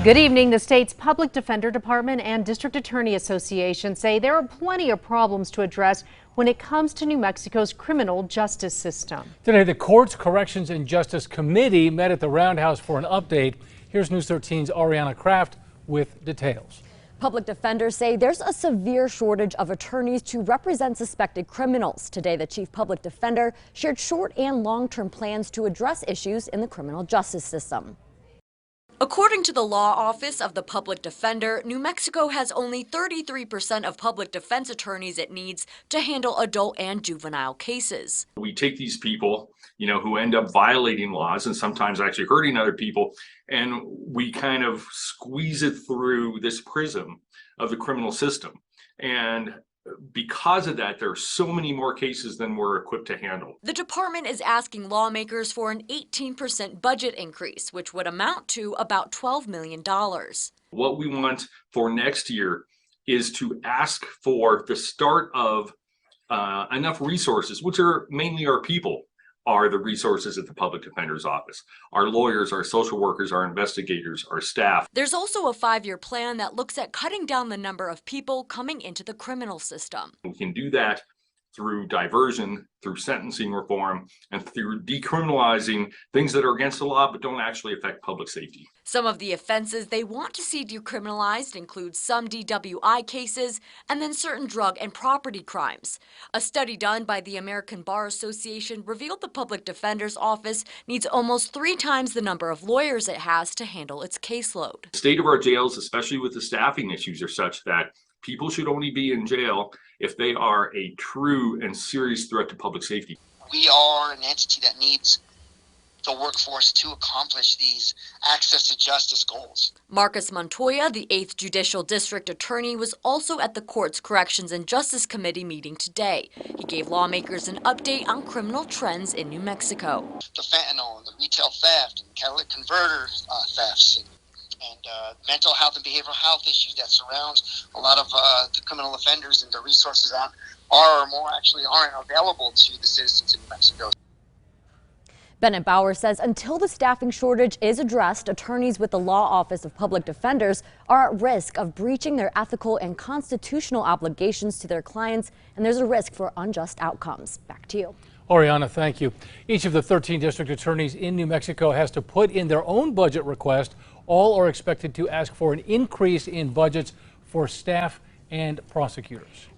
Good evening. The state's Public Defender Department and District Attorney Association say there are plenty of problems to address when it comes to New Mexico's criminal justice system. Today, the Courts, Corrections, and Justice Committee met at the Roundhouse for an update. Here's News 13's Ariana Kraft with details. Public defenders say there's a severe shortage of attorneys to represent suspected criminals. Today, the chief public defender shared short and long-term plans to address issues in the criminal justice system. According to the Law Office of the Public Defender, New Mexico has only 33% of public defense attorneys it needs to handle adult and juvenile cases. We take these people, who end up violating laws and sometimes actually hurting other people, and we kind of squeeze it through this prism of the criminal system. And because of that, there are so many more cases than we're equipped to handle. The department is asking lawmakers for an 18% budget increase, which would amount to about $12 million. What we want for next year is to ask for the start of enough resources, which are mainly our people, are the resources at the public defender's office. Our lawyers, our social workers, our investigators, our staff. There's also a 5-year plan that looks at cutting down the number of people coming into the criminal system. We can do that through diversion, through sentencing reform, and through decriminalizing things that are against the law but don't actually affect public safety. Some of the offenses they want to see decriminalized include some DWI cases and then certain drug and property crimes. A study done by the American Bar Association revealed the Public Defender's Office needs almost 3 times the number of lawyers it has to handle its caseload. The state of our jails, especially with the staffing issues, are such that people should only be in jail if they are a true and serious threat to public safety. We are an entity that needs the workforce to accomplish these access to justice goals. Marcus Montoya, the 8th Judicial District Attorney, was also at the Courts, Corrections, and Justice Committee meeting today. He gave lawmakers an update on criminal trends in New Mexico. The fentanyl and the retail theft and catalytic converter thefts and mental health and behavioral health issues that surrounds a lot of the criminal offenders, and the resources that aren't available to the citizens in New Mexico. Bennett Bauer says until the staffing shortage is addressed, attorneys with the Law Office of Public Defenders are at risk of breaching their ethical and constitutional obligations to their clients, and there's a risk for unjust outcomes. Back to you. Oriana, thank you. Each of the 13 district attorneys in New Mexico has to put in their own budget request. All are expected to ask for an increase in budgets for staff and prosecutors.